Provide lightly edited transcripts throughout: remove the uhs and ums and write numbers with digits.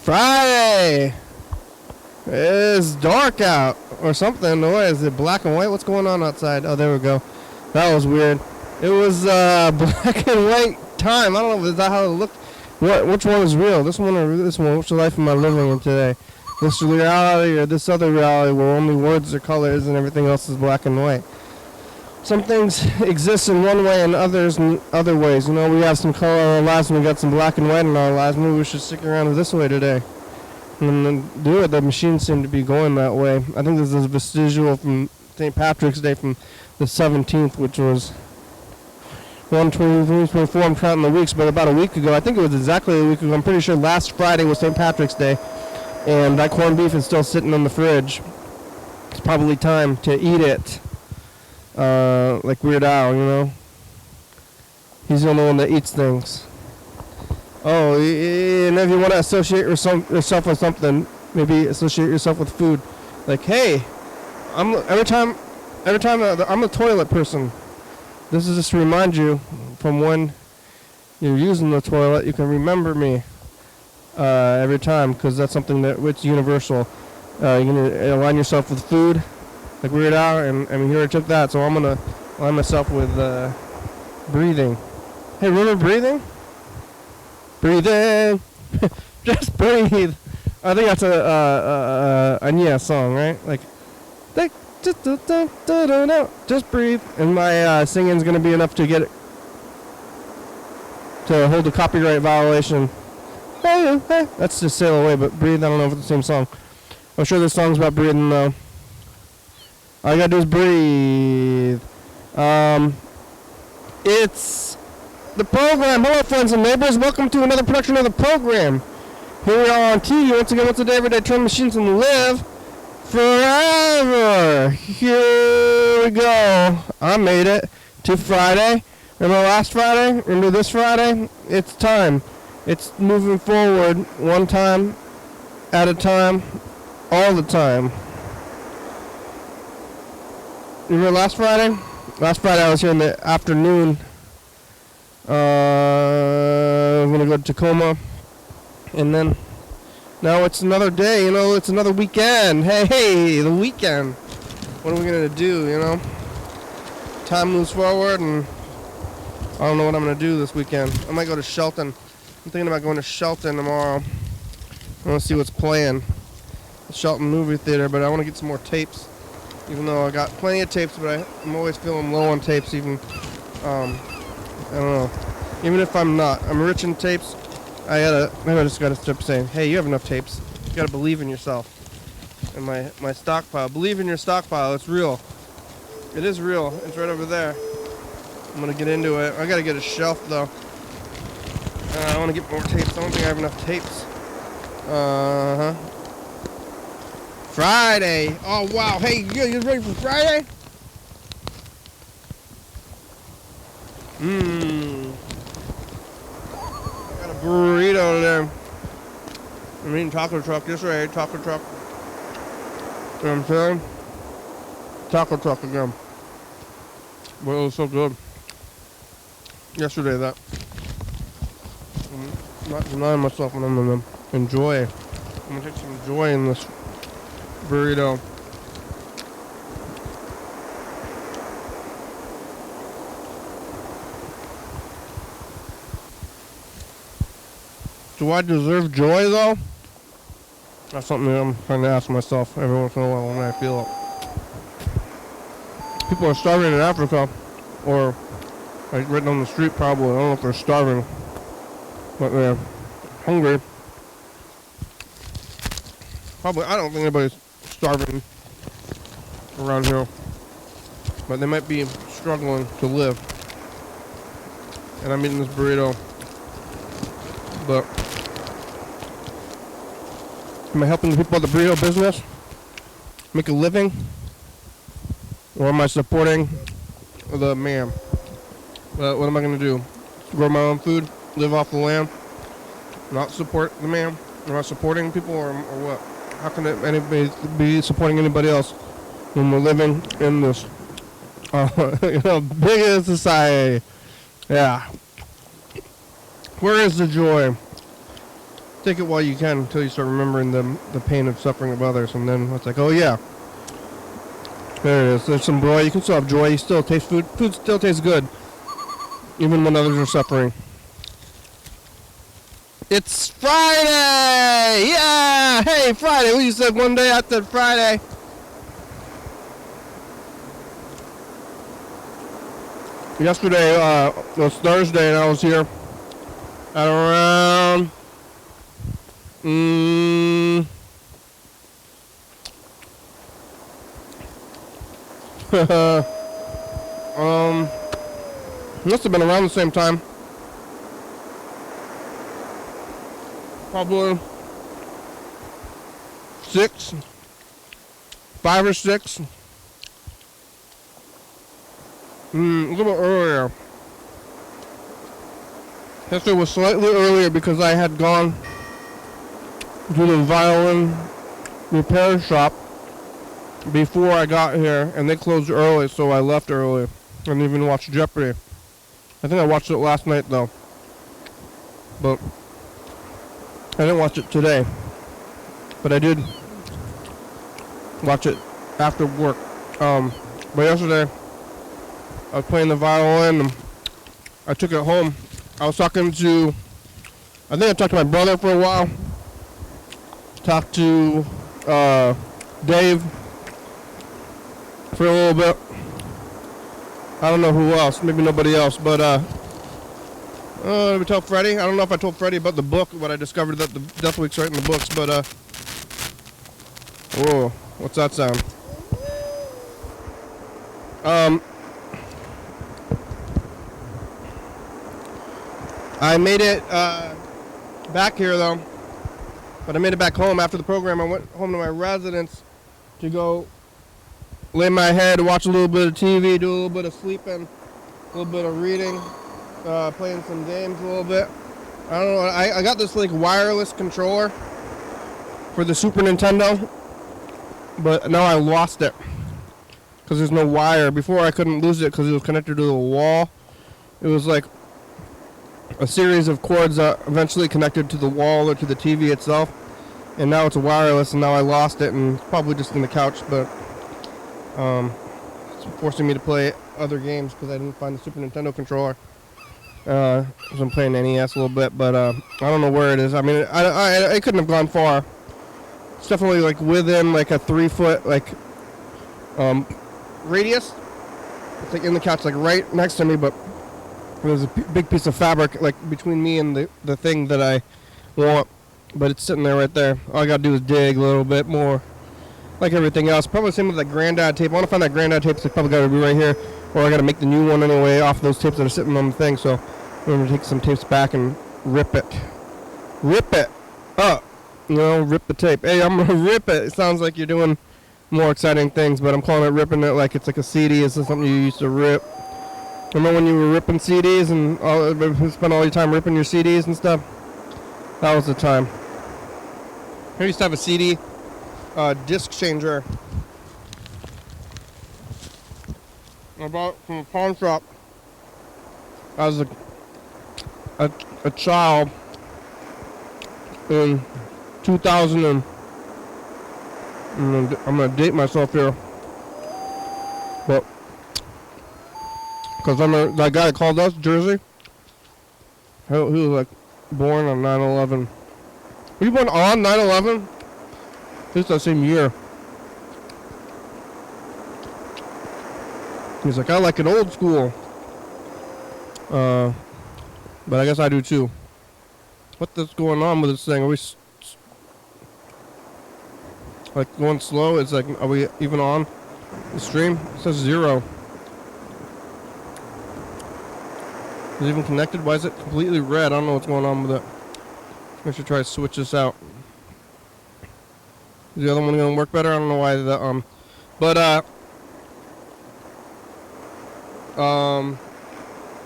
Friday! It's dark out or something. What is it, black and white? What's going on outside? Oh, there we go. That was weird. It was black and white time. I don't know if that's how it looked. Which one is real? This one or this one? Which life am I living in today? This reality or this other reality where only words are colors and everything else is black and white? Some things exist in one way and others in other ways. You know, we have some color in our lives and we got some black and white in our lives. Maybe we should stick around this way today. And then do it. The machines seem to be going that way. I think this is a vestigial from St. Patrick's Day from the 17th, which was 1, 2, 3, 24. I'm counting the weeks, but about a week ago. I think it was exactly a week ago. I'm pretty sure last Friday was St. Patrick's Day. And that corned beef is still sitting in the fridge. It's probably time to eat it. Like Weird Al, you know? He's the only one that eats things. Oh, and if you want to associate yourself with something, maybe associate yourself with food. Like, hey, every time I'm a toilet person. This is just to remind you from when you're using the toilet, you can remember me every time, because that's something which universal. You're gonna align yourself with food, like Weird Al, and I mean, here I took that, so I'm gonna align myself with breathing. Hey, remember breathing? Breathing, just breathe. I think that's a Anya song, right? Like, just breathe. And my singing's gonna be enough to get it to hold a copyright violation. Hey, that's just Sail Away, but breathe. I don't know if it's the same song. I'm sure this song's about breathing though. All you gotta do is breathe. It's the program. Hello, friends and neighbors. Welcome to another production of the program. Here we are on TV once again. Once a day, every day, turn machines and live forever. Here we go. I made it to Friday. Remember last Friday? Remember this Friday? It's time. It's moving forward one time at a time, all the time. Remember last Friday? Last Friday I was here in the afternoon. I'm going to go to Tacoma. And then now it's another day, you know, it's another weekend. Hey, the weekend. What are we going to do, you know? Time moves forward, and I don't know what I'm going to do this weekend. I might go to Shelton. I'm thinking about going to Shelton tomorrow. I want to see what's playing. The Shelton movie theater, but I want to get some more tapes. Even though I got plenty of tapes, but I'm always feeling low on tapes, even, I don't know. Even if I'm not. I'm rich in tapes. Maybe I just gotta stop saying, hey, you have enough tapes. You gotta believe in yourself. And my stockpile. Believe in your stockpile. It's real. It is real. It's right over there. I'm gonna get into it. I gotta get a shelf, though. I want to get more tapes. I don't think I have enough tapes. Friday. Oh, wow. Hey, you ready for Friday? I got a burrito there. I'm eating taco truck. This way, taco truck. You know what I'm saying? Taco truck again. But it was so good. Yesterday, that. I'm not denying myself when I'm going to enjoy. I'm going to take some joy in this burrito. Do I deserve joy, though? That's something I'm trying to ask myself every once in a while when I feel it. People are starving in Africa, or like right down the street probably. I don't know if they're starving, but they're hungry. Probably, I don't think anybody's starving around here, but they might be struggling to live. And I'm eating this burrito, but am I helping the people of the burrito business make a living, or am I supporting the man? But what am I going to do? Grow my own food? Live off the land? Not support the man? Am I supporting people or what? How can anybody be supporting anybody else when we're living in this biggest society? Yeah. Where is the joy? Take it while you can until you start remembering the pain of suffering of others, and then it's like, oh yeah, there it is. There's some joy. You can still have joy. You still taste food. Food still tastes good, even when others are suffering. It's Friday! Yeah! Hey, Friday. What you said one day? I said Friday. Yesterday, it was Thursday, and I was here at around must have been around the same time. Probably 5 or 6. A little bit earlier. Yesterday was slightly earlier because I had gone to the violin repair shop before I got here, and they closed early, so I left early. I didn't even watch Jeopardy. I think I watched it last night though, but I didn't watch it today. But I did watch it after work. But yesterday I was playing the violin and I took it home. I was talking to, I think I talked to my brother for a while. Talked to Dave for a little bit. I don't know who else, maybe nobody else, but did we tell Freddie? I don't know if I told Freddie about the book, what I discovered that the Death Week's writing the books, but whoa, what's that sound? I made it back here though, but I made it back home after the program. I went home to my residence to go lay my head, watch a little bit of TV, do a little bit of sleeping, a little bit of reading, playing some games a little bit. I don't know, I got this like wireless controller for the Super Nintendo, but now I lost it because there's no wire. Before I couldn't lose it because it was connected to the wall. It was like a series of cords that eventually connected to the wall or to the TV itself, and now it's a wireless, and now I lost it, and it's probably just in the couch, but it's forcing me to play other games because I didn't find the Super Nintendo controller. So I'm playing NES a little bit, but I don't know where it is. I mean, I couldn't have gone far. It's definitely like within like a 3-foot like radius. It's like in the couch, like right next to me, but there's a big piece of fabric like between me and the thing that I want, but it's sitting there right there. All I gotta do is dig a little bit more, like everything else. Probably the same with that Granddad tape. I want to find that Granddad tape, so it's probably gotta be right here, or I gotta make the new one anyway off those tapes that are sitting on the thing. So I'm gonna take some tapes back and rip it up, rip the tape. Hey, I'm gonna rip it. It sounds like you're doing more exciting things, but I'm calling it ripping it like it's like a CD. It's something you used to rip. Remember when you were ripping CDs and spent all your time ripping your CDs and stuff? That was the time. I used to have a CD disc changer I bought from a pawn shop as a child in 2000 and I'm gonna date myself here, but because that guy that called us, Jersey, he was like born on 9/11. Were you born on 9/11? It's that same year. He's like, I like it old school. But I guess I do too. What's going on with this thing? Are we like going slow? It's like, are we even on the stream? It says 0. Is it even connected? Why is it completely red? I don't know what's going on with it. I should try to switch this out. Is the other one going to work better? I don't know why the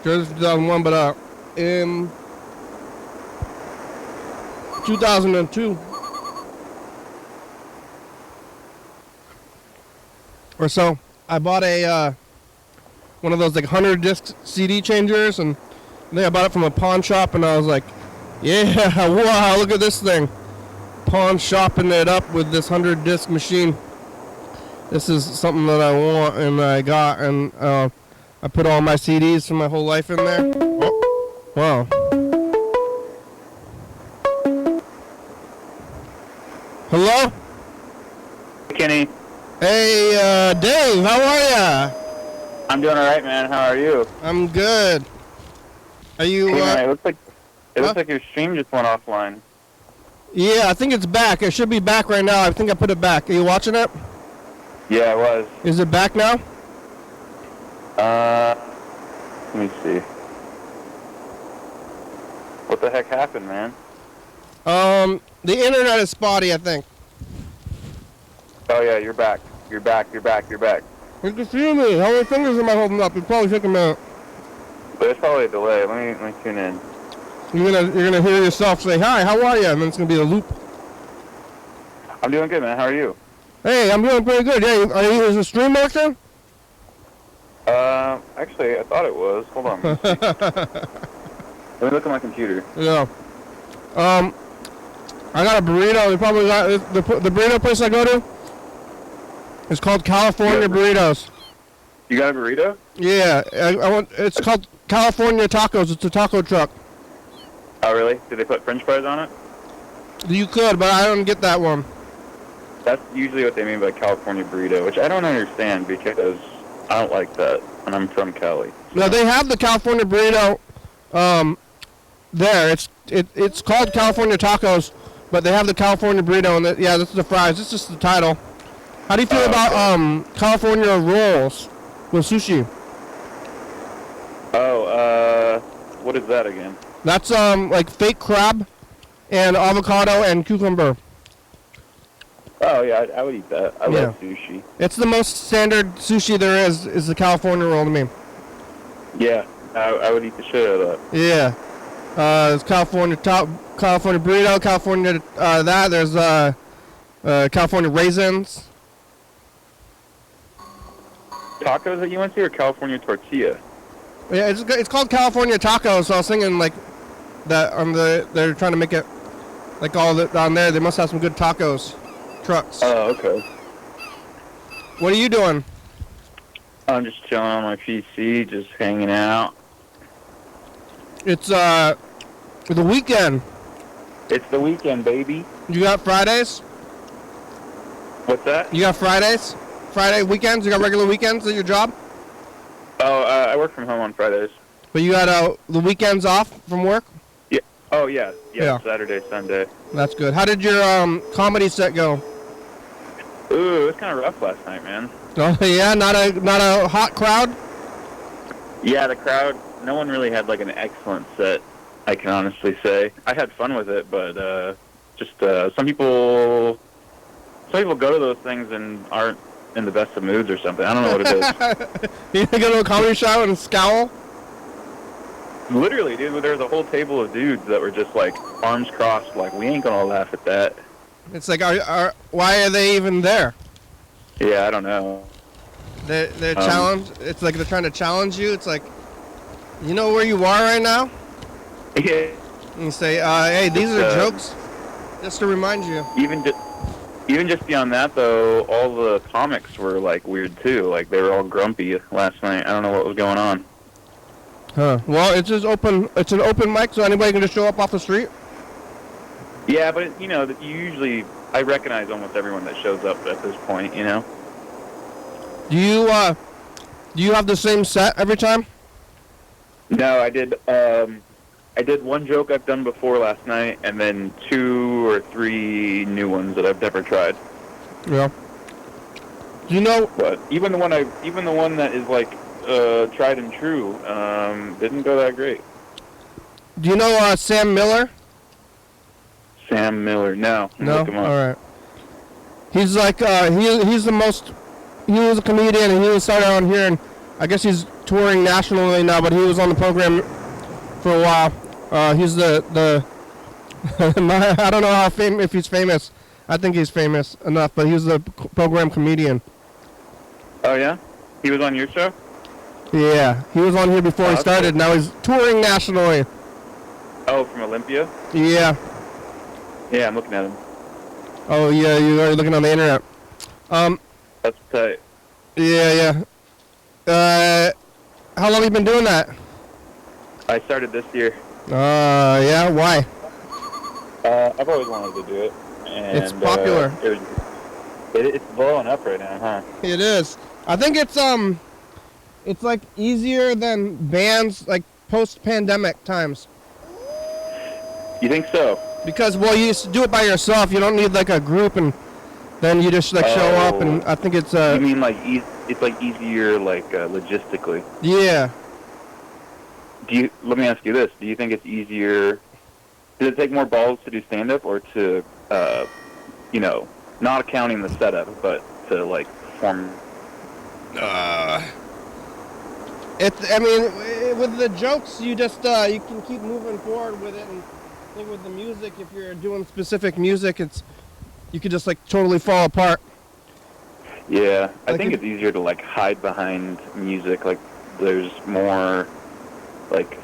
Just 2001, but in 2002 or so, I bought a one of those like 100 disc CD changers, and I think I bought it from a pawn shop, and I was like, yeah, wow, look at this thing. Pawn shopping it up with this 100 disc machine. This is something that I want, and I got, and I put all my CDs from my whole life in there. Oh, wow. Hello? Kenny. Hey, Dave, how are ya? I'm doing all right, man. How are you? I'm good. Are you? Hey, man, it looks like your stream just went offline. Yeah, I think it's back. It should be back right now. I think I put it back. Are you watching it? Yeah, it was. Is it back now? Let me see. What the heck happened, man? The internet is spotty, I think. Oh yeah, you're back. You're back. You're back. You're back. You can see me. How many fingers am I holding up? It probably took a minute. There's probably a delay. Let me tune in. You're gonna hear yourself say, "Hi, how are you?" And then it's gonna be a loop. I'm doing good, man. How are you? Hey, I'm doing pretty good. Hey, is the stream working? Actually, I thought it was. Hold on. Let me look at my computer. Yeah. I got a burrito. They probably got the burrito place I go to. It's called California Burritos. You got a burrito? Yeah, it's called California Tacos. It's a taco truck. Oh, really? Did they put French fries on it? You could, but I don't get that one. That's usually what they mean by California burrito, which I don't understand because I don't like that, and I'm from Cali. So. No, they have the California burrito. There, it's called California Tacos, but they have the California burrito, and yeah, this is the fries. This is just the title. How do you feel about California rolls with sushi? Oh, what is that again? That's like fake crab and avocado and cucumber. Oh yeah, I would eat that. I love sushi. It's the most standard sushi there is the California roll to me. Yeah, I would eat the shit out of that. Yeah. There's California burrito, California there's California raisins. Tacos at UNC or California tortilla? Yeah, it's called California Tacos. So I was thinking like that they're trying to make it like all that down there. They must have some good tacos trucks. Oh, okay. What are you doing? I'm just chilling on my PC, just hanging out. It's the weekend. It's the weekend, baby. You got Fridays? What's that? You got Fridays? Friday weekends? You got regular weekends at your job? Oh, I work from home on Fridays. But you got the weekends off from work? Yeah. Oh, yeah. Saturday, Sunday. That's good. How did your comedy set go? Ooh, it was kind of rough last night, man. Oh yeah, not a hot crowd. Yeah, the crowd. No one really had like an excellent set. I can honestly say I had fun with it, but just some people go to those things and aren't in the best of moods or something. I don't know what it is. You go to a comedy show and scowl? Literally, dude. There was a whole table of dudes that were just like arms crossed, like we ain't gonna laugh at that. It's like, why are they even there? Yeah, I don't know. They're challenged. It's like they're trying to challenge you. It's like, you know where you are right now? Yeah. And you say, hey, these are jokes, just to remind you. Even just beyond that, though, all the comics were like weird too. Like they were all grumpy last night. I don't know what was going on. Huh. Well, it's just open. It's an open mic, so anybody can just show up off the street. Yeah, but I recognize almost everyone that shows up at this point. You know. Do you have the same set every time? No, I did one joke I've done before last night, and then 2 or 3 new ones that I've never tried. Yeah. Do you know? But even the one that is like tried and true didn't go that great. Do you know Sam Miller? Sam Miller, no. No. Look him up. All right. He's like he was a comedian, and he was started on here, and I guess he's touring nationally now, but he was on the program for a while. He's the I don't know if he's famous. I think he's famous enough, but he was the program comedian. Oh yeah, he was on your show. Yeah, he was on here before he started. Now he's touring nationally. Oh, from Olympia. Yeah. Yeah, I'm looking at him. Oh yeah, you're looking on the internet. That's tight. Yeah. How long have you been doing that? I started this year. Yeah. Why? I've always wanted to do it. And, it's popular. It's blowing up right now, huh? It is. I think it's like easier than bands like post-pandemic times. You think so? Because you used to do it by yourself. You don't need like a group, and then you just like show up. And I think it's You mean like it's like easier like logistically? Yeah. Let me ask you this: do you think it's easier? Does it take more balls to do stand-up, or to, not accounting the setup, but to like perform? With the jokes, you just you can keep moving forward with it, and I think with the music, if you're doing specific music, you could just like totally fall apart. Yeah, I think it's easier to like hide behind music. Like there's more, like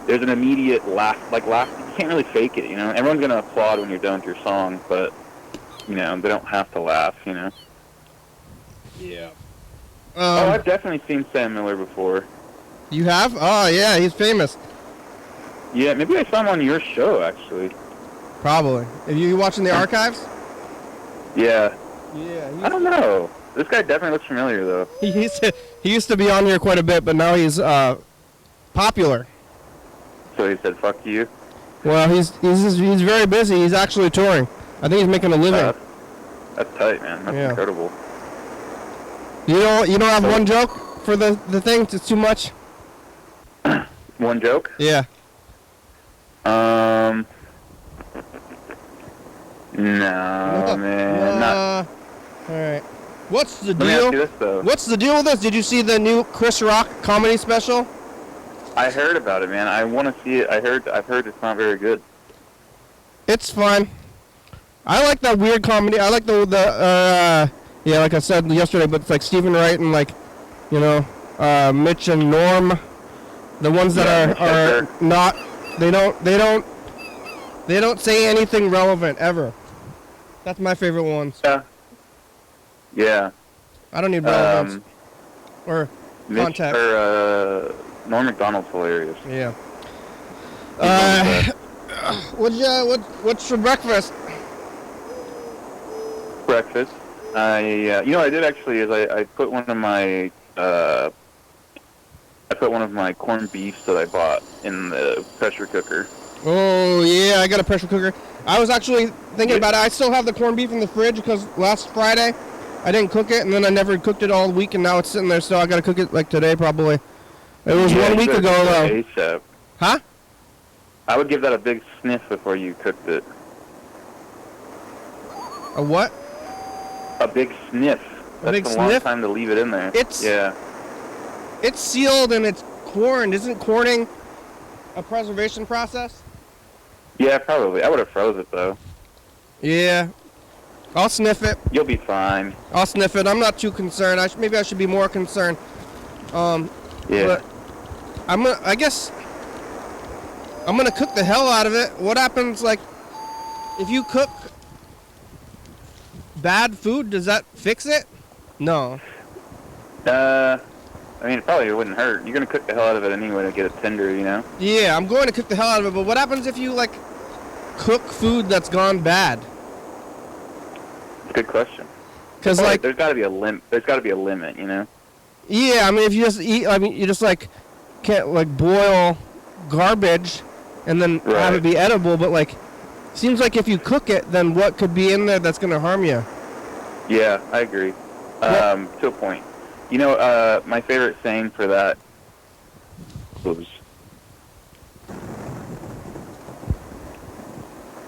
there's an immediate laugh. Like laugh, you can't really fake it. Everyone's gonna applaud when you're done with your song, but they don't have to laugh. Yeah. I've definitely seen Sam Miller before. You have? Oh yeah, he's famous. Yeah, maybe I saw him on your show actually. Probably. Are you watching the archives? Yeah. Yeah. I don't know. This guy definitely looks familiar though. He used to be on here quite a bit, but now he's popular. So he said, "Fuck you." Well, he's very busy. He's actually touring. I think he's making a living. That's tight, man. That's incredible. You don't have one joke for the thing? It's too much? One joke? Yeah. No, man. Not. Alright. What's the deal? Let me ask you this, though. What's the deal with this? Did you see the new Chris Rock comedy special? I heard about it, man. I want to see it. I've heard it's not very good. It's fun. I like that weird comedy. I like like I said yesterday, but it's like Stephen Wright and like, Mitch and Norm, the ones that are not. They don't say anything relevant ever. That's my favorite ones. Yeah. I don't need relevance or contact. Norm Macdonald's hilarious. Yeah. What's for breakfast? Breakfast. I did actually is I put one of my corned beefs that I bought in the pressure cooker. Oh yeah, I got a pressure cooker. I was actually thinking about it. I still have the corned beef in the fridge because last Friday I didn't cook it, and then I never cooked it all week, and now it's sitting there. So I got to cook it like today probably. It was 1 week ago though. ASAP. Huh? I would give that a big sniff before you cooked it. A what? A big sniff. That's a long time to leave it in there. It's sealed and it's corned. Isn't corning a preservation process? Yeah, probably. I would have froze it though. Yeah. I'll sniff it. You'll be fine. I'll sniff it. I'm not too concerned. Maybe I should be more concerned. Yeah. But I guess I'm gonna cook the hell out of it. What happens like if you cook bad food? Does that fix it? No. It probably wouldn't hurt. You're gonna cook the hell out of it anyway to get it tender, Yeah, I'm going to cook the hell out of it. But what happens if you like cook food that's gone bad? Good question. Because there's got to be a limit. There's got to be a limit, Yeah, if you just eat, you just like can't like boil garbage and then have it be edible. But seems like if you cook it, then what could be in there that's gonna harm you? Yeah, I agree. To a point. My favorite saying for that was,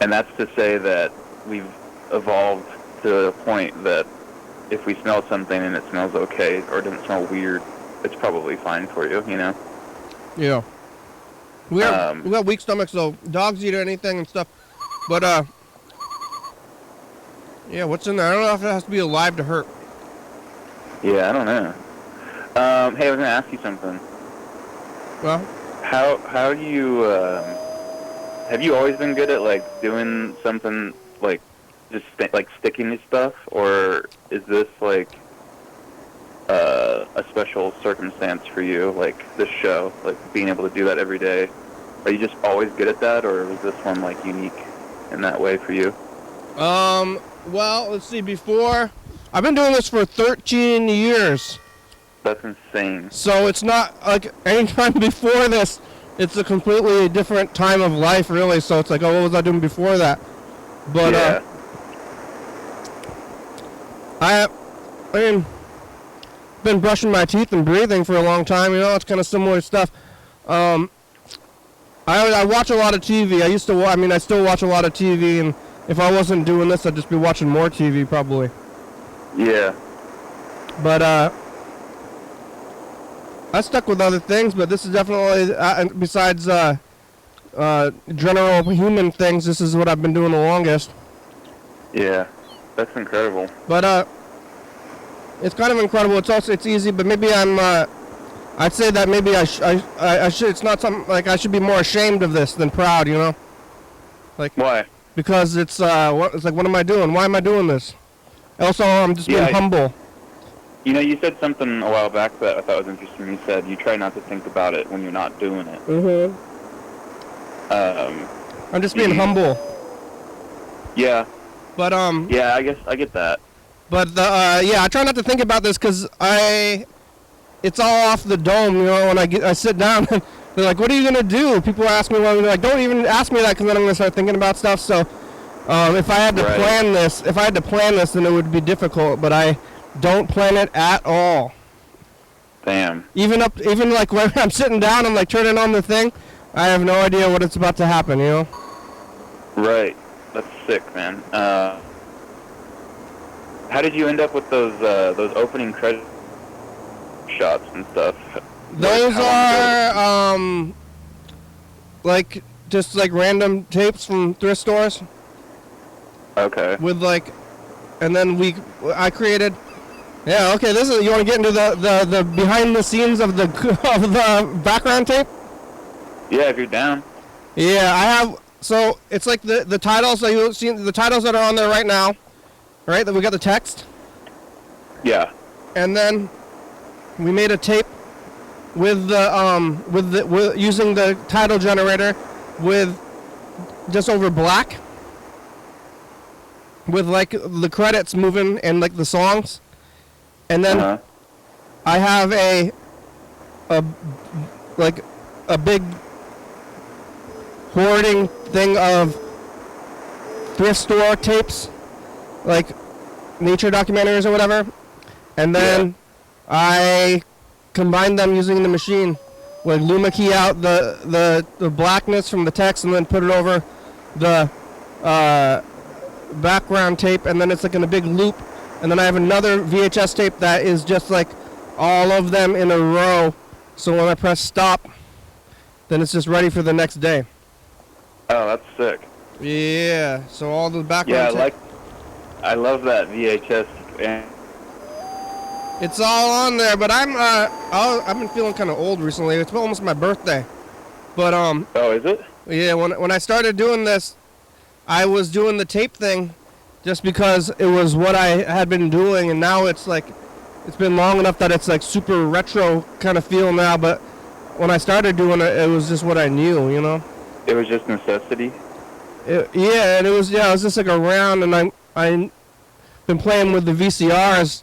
and that's to say that we've evolved to a point that if we smell something and it smells okay or doesn't smell weird, it's probably fine for you, you know? Yeah. We got weak stomachs, so dogs eat anything and stuff. But, yeah, what's in there? I don't know if it has to be alive to hurt. Yeah, I don't know. Hey, I was going to ask you something. Well? How do you, have you always been good at, like, doing something, like, just, sticking to stuff? Or is this, like, a special circumstance for you, like this show, like being able to do that every day? Are you just always good at that, or was this one, like, unique in that way for you? Well, let's see, before... I've been doing this for 13 years. That's insane. So it's not, like, any time before this, it's a completely different time of life, really. So it's like, oh, what was I doing before that? But, yeah. I mean, been brushing my teeth and breathing for a long time, you know, it's kind of similar stuff. I watch a lot of TV. I still watch a lot of TV, and if I wasn't doing this, I'd just be watching more TV, probably. Yeah. But, I stuck with other things, but this is definitely, besides, general human things, this is what I've been doing the longest. Yeah. That's incredible. But, it's kind of incredible. It's easy, but maybe I'd say that maybe I should, it's not something, like, I should be more ashamed of this than proud, you know? Like, why? Because it's like, what am I doing? Why am I doing this? Also, I'm just being humble. You know, you said something a while back that I thought was interesting. You said you try not to think about it when you're not doing it. Mm-hmm. I'm just being humble. Yeah. But, yeah, I guess I get that. But, yeah, I try not to think about this because it's all off the dome, you know, when I sit down. And they're like, what are you going to do? People ask me, well, they're like, don't even ask me that because then I'm going to start thinking about stuff. So, if I had to plan this, then it would be difficult, but I don't plan it at all. Damn. Even like when I'm sitting down and like turning on the thing, I have no idea what it's about to happen, you know? Right. That's sick, man. How did you end up with those opening credit shots and stuff? Those are like just like random tapes from thrift stores. Okay. With like, and then I created. Yeah. Okay. This is. You want to get into the behind the scenes of the background tape? Yeah, if you're down. Yeah, I have. So it's like the titles that you've seen, the titles that are on there right now, right? That we got the text. Yeah. And then we made a tape with using the title generator with just over black, with like the credits moving and like the songs, and then I have a big hoarding thing of thrift store tapes, like nature documentaries or whatever, and then I combined them using the machine, like luma key out the blackness from the text and then put it over the background tape, and then it's like in a big loop, and then I have another VHS tape that is just like all of them in a row, so when I press stop, then it's just ready for the next day. Oh, that's sick. Yeah, so all the background tape. I love that VHS. It's all on there, but I've been feeling kind of old recently. It's almost my birthday, but Oh, is it? Yeah, when I started doing this, I was doing the tape thing, just because it was what I had been doing, and now it's like, it's been long enough that it's like super retro kind of feel now. But when I started doing it, it was just what I knew, you know. It was just necessity. Yeah, and it was just like around, and I been playing with the VCRs,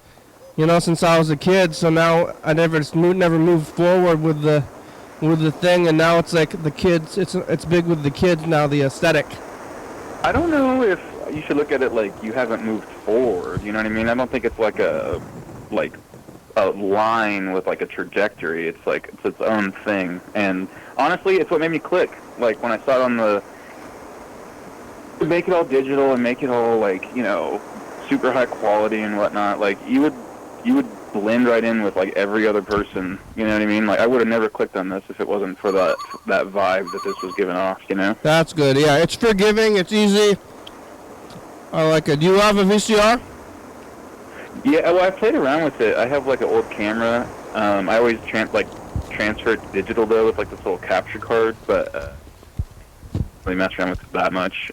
you know, since I was a kid. So now I never moved forward with the thing, and now it's like the kids. It's big with the kids now, the aesthetic. I don't know if you should look at it like you haven't moved forward. You know what I mean? I don't think it's like a line with like a trajectory. It's like it's its own thing. And honestly, it's what made me click. Like when I saw it on to make it all digital and make it all like, you know, super high quality and whatnot. Like you would blend right in with like every other person. You know what I mean? Like I would have never clicked on this if it wasn't for that vibe that this was giving off. You know? That's good. Yeah, it's forgiving. It's easy. I like it. Do you have a VCR? Yeah. Well, I played around with it. I have like an old camera. I always transfer it to digital though with like this little capture card, but really mess around with it that much.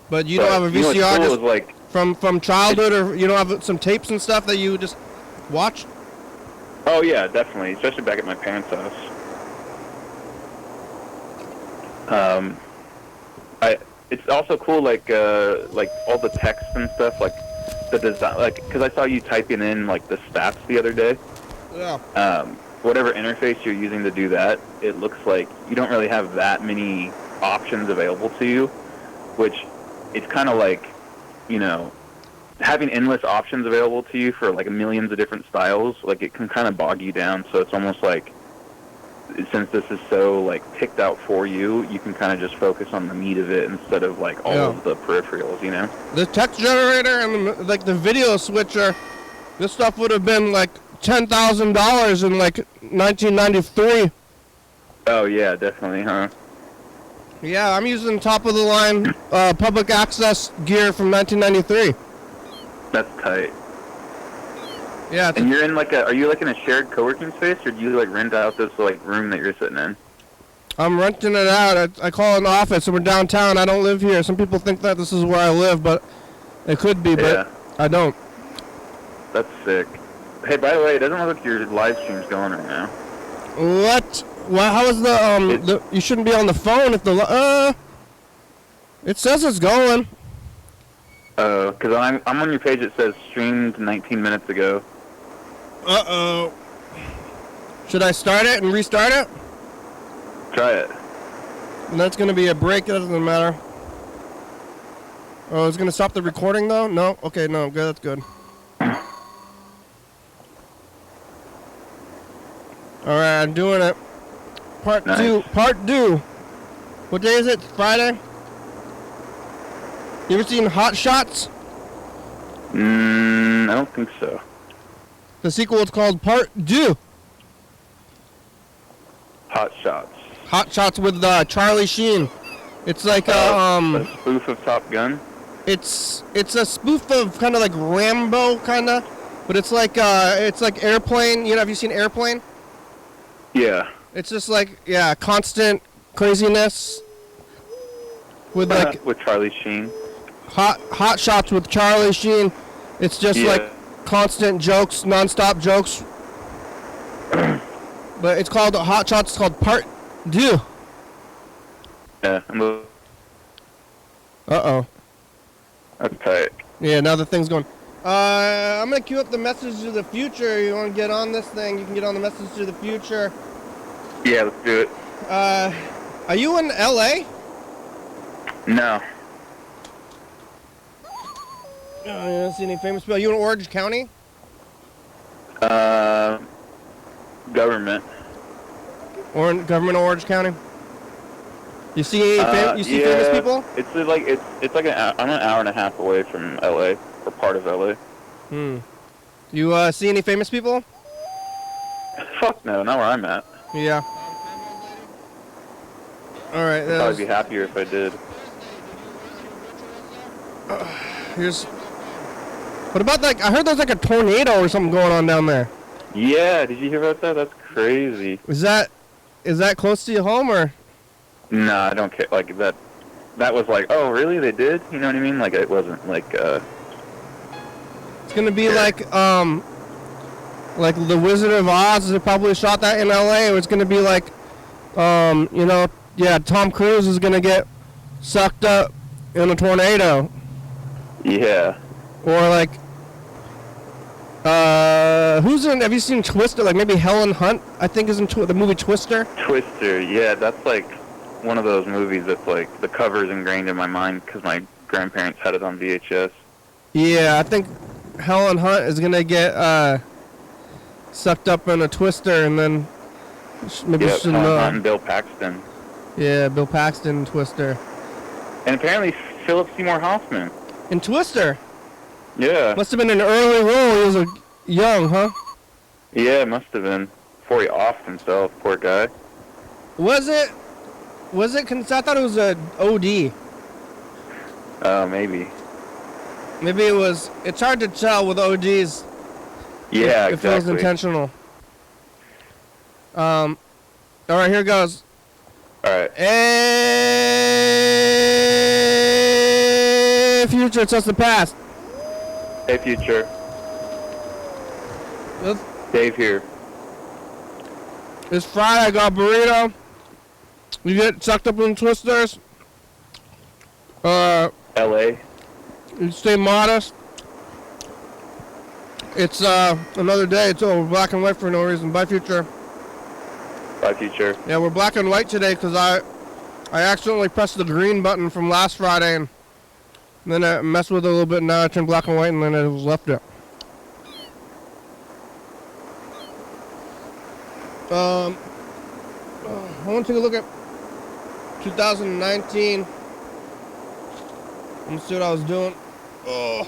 But you don't have a VCR you know what's cool is, like, from childhood, or you don't have some tapes and stuff that you just watch? Oh yeah, definitely, especially back at my parents' house. It's also cool, like all the text and stuff, like the design, like because I saw you typing in like the stats the other day. Yeah. Whatever interface you're using to do that, it looks like you don't really have that many options available to you, which it's kind of like, you know, having endless options available to you for like millions of different styles, like it can kind of bog you down. So it's almost like, since this is so like picked out for you, you can kind of just focus on the meat of it instead of like all of the peripherals, you know? The text generator and like the video switcher, this stuff would have been like $10,000 in like 1993. Oh yeah, definitely, huh? Yeah, I'm using top of the line public access gear from 1993. That's tight. Yeah. And you're in like are you like in a shared co-working space, or do you like rent out this like room that you're sitting in? I'm renting it out. I call it an office, and we're downtown. I don't live here. Some people think that this is where I live, but it could be, but I don't. That's sick. Hey, by the way, it doesn't look like your live stream's going right now. What? Well, how is the you shouldn't be on the phone if the it says it's going. Oh, because I'm on your page. It says streamed 19 minutes ago. Uh-oh. Should I start it and restart it? Try it. And that's going to be a break. It doesn't matter. Oh, it's going to stop the recording, though? No? Okay, no. Good. That's good. All right, I'm doing it. Part two. What day is it? Friday? You ever seen Hot Shots? I don't think so. The sequel is called Part 2. Hot Shots. Hot Shots with Charlie Sheen. It's like a spoof of Top Gun. It's a spoof of kind of like Rambo, kind of, but it's like Airplane. You know, have you seen Airplane? Yeah. It's just like constant craziness with like with Charlie Sheen. Hot Shots with Charlie Sheen. It's just like constant jokes, non-stop jokes. But it's called Hot Shots. It's called Part 2. Yeah. Uh-oh. That's tight. Yeah, now the thing's going. I'm going to queue up the message to the future. You want to get on this thing, you can get on the message to the future. Yeah, let's do it. Are you in L.A.? No. You don't see any famous people. Are you in Orange County? Government. Government of Orange County? You see any famous people? It's like I'm an hour and a half away from LA, or part of LA. You see any famous people? Fuck no, not where I'm at. Yeah. All right. I'd probably be happier if I did. What about I heard there's like a tornado or something going on down there. Yeah, did you hear about that? That's crazy. Is that close to your home or? Nah, I don't care. Like that was like, oh really? They did? You know what I mean? Like it wasn't like. It's gonna be like The Wizard of Oz. They probably shot that in L.A. It's gonna be like, Tom Cruise is gonna get sucked up in a tornado. Yeah. Or like, who's in? Have you seen Twister? Like maybe Helen Hunt, I think, is in the movie Twister. Twister, yeah, that's like one of those movies that's like the cover is ingrained in my mind because my grandparents had it on VHS. Yeah, I think Helen Hunt is gonna get sucked up in a Twister, and then maybe Helen Hunt and Bill Paxton. Yeah, Bill Paxton, Twister. And apparently Philip Seymour Hoffman. In Twister. Yeah. Must have been an early role. young, huh? Yeah, it must have been. Before he offed himself, poor guy. Was it? Cause I thought it was a OD. Maybe. Maybe it was. It's hard to tell with ODs. Yeah, if it was exactly. intentional. All right, here goes. All right. Hey, future, it's just the past. Hey, future. Dave here. It's Friday. I got a burrito. You get sucked up in twisters. L.A. You stay modest. It's another day. It's over black and white for no reason. Bye, future. Bye, future. Yeah, we're black and white today because I accidentally pressed the green button from last Friday and then I messed with it a little bit and now I turned black and white and then I left it. I want to take a look at 2019. Let me see what I was doing. Oh.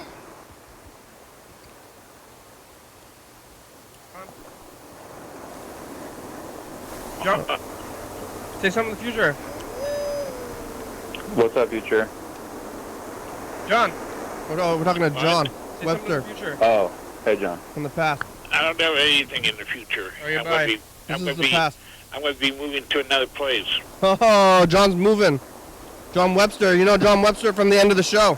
John, say something in the future. What's up, future? John. We're talking to John Say Webster something in the future. Oh, hey, John. from the past. I don't have anything in the future. Oh, yeah, bye. This is the past. I'm going to be moving to another place. Oh, John's moving. John Webster. You know John Webster from the end of the show.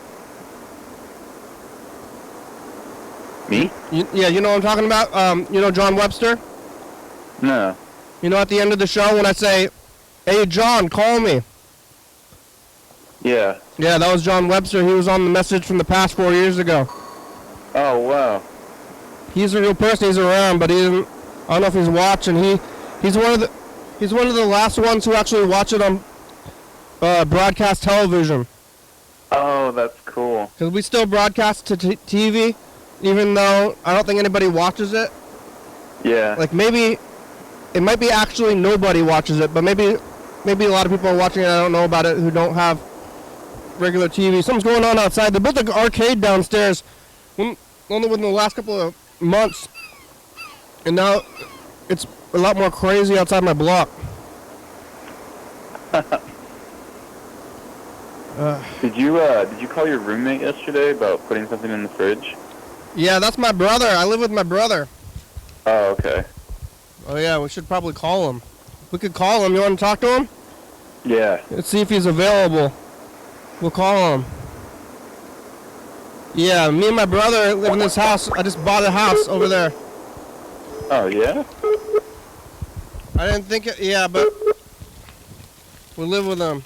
Me? Yeah, you know what I'm talking about? You know John Webster? No. You know at the end of the show when I say, hey, John, call me. Yeah. Yeah, that was John Webster. He was on the message from the past 4 years ago. Oh, wow. He's a real person. He's around, but he isn't. I don't know if he's watching. He's one of the last ones who actually watch it on broadcast television. Oh, that's cool. Because we still broadcast to TV, even though I don't think anybody watches it. Yeah. Like maybe it might be actually nobody watches it, but maybe a lot of people are watching it. I don't know about it who don't have regular TV. Something's going on outside. They built an arcade downstairs only within the last couple of months, and now it's a lot more crazy outside my block. Did you call your roommate yesterday about putting something in the fridge? Yeah, that's my brother. I live with my brother. Oh, okay. Oh yeah, we should probably call him. We could call him. You want to talk to him? Yeah. Let's see if he's available. We'll call him. Yeah, me and my brother live in this house. I just bought a house over there. Oh, yeah? I didn't think it, yeah, but we live with him.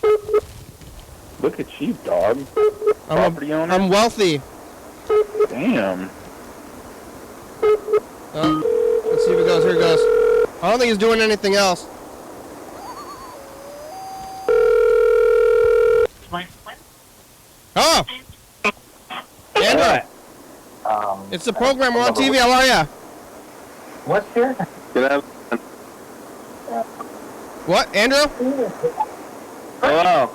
Look at you, dog. Property owner? I'm wealthy. Damn. Let's see if it goes. Here it goes. I don't think he's doing anything else. Oh! Andrew! It's the program. We're on TV. How are ya? What's here? What, Andrew? Hello.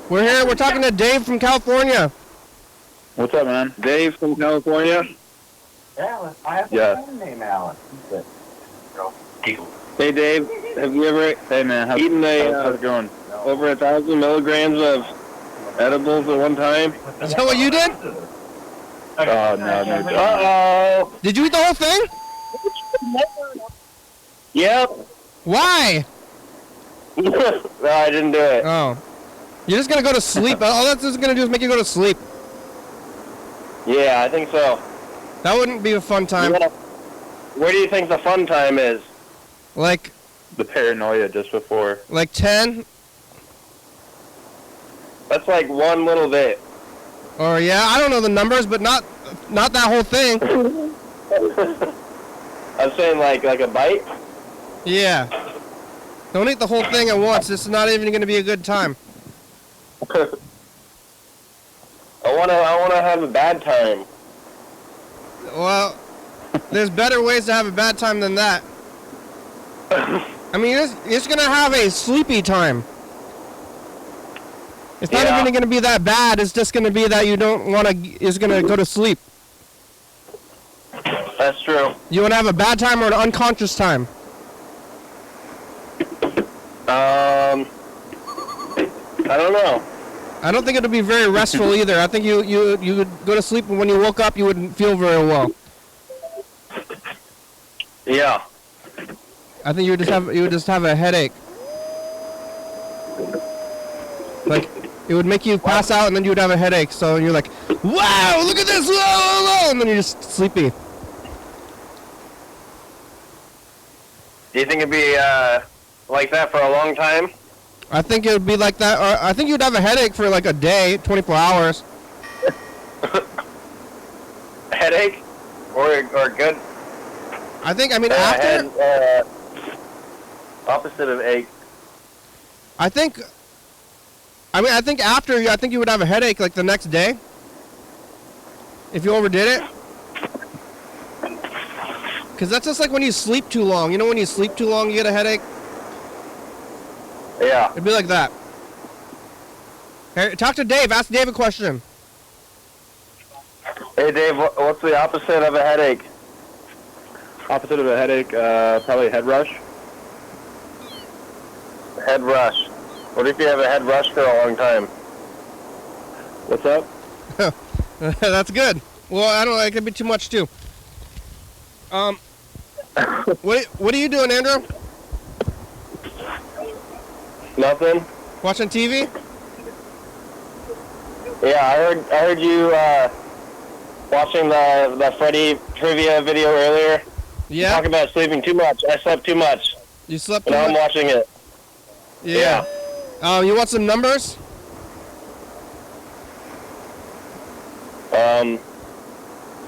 We're here. We're talking to Dave from California. What's up, man? Dave from California? Alan. I have Yeah. the same name, Alan. Hey Dave, have you ever Hey, man. How's eaten how's it going? over 1,000 milligrams of edibles at one time? Is that what you did? Oh, no. Uh-oh! Did you eat the whole thing? Yep. Why? No, I didn't do it. Oh. You're just going to go to sleep. All that's just going to do is make you go to sleep. Yeah, I think so. That wouldn't be a fun time. Yeah. Where do you think the fun time is? Like The paranoia just before. 10? That's like one little bit. Or yeah, I don't know the numbers, but not that whole thing. I'm saying like a bite? Yeah. Don't eat the whole thing at once. This is not even going to be a good time. I wanna have a bad time. Well, there's better ways to have a bad time than that. I mean, you're just going to have a sleepy time. It's not even going to be that bad. It's just going to be that you don't want to, it's going to go to sleep. That's true. You want to have a bad time or an unconscious time? I don't know. I don't think it'll be very restful either. I think you would go to sleep, and when you woke up, you wouldn't feel very well. Yeah. I think you would just have a headache. Like, it would make you pass out, and then you would have a headache. So you're like, wow, look at this, whoa, whoa, whoa, and then you're just sleepy. Do you think it'd be like that for a long time? I think it would be like that, or I think you'd have a headache for like a day, 24 hours. Headache? Or good? I mean, after... Opposite of ache. I think after, I think you would have a headache like the next day. If you overdid it. Because that's just like when you sleep too long. You know when you sleep too long, you get a headache? Yeah. It'd be like that. Hey, talk to Dave. Ask Dave a question. Hey, Dave, what's the opposite of a headache? Opposite of a headache, probably a head rush. Head rush. What if you have a head rush for a long time? What's up? That's good. Well, I don't know. It could be too much too. What are you doing, Andrew? Nothing. Watching TV? Yeah, I heard you watching the Freddy trivia video earlier. Yeah. Talking about sleeping too much. I slept too much. You slept too Now much? I'm watching it. Yeah. You want some numbers?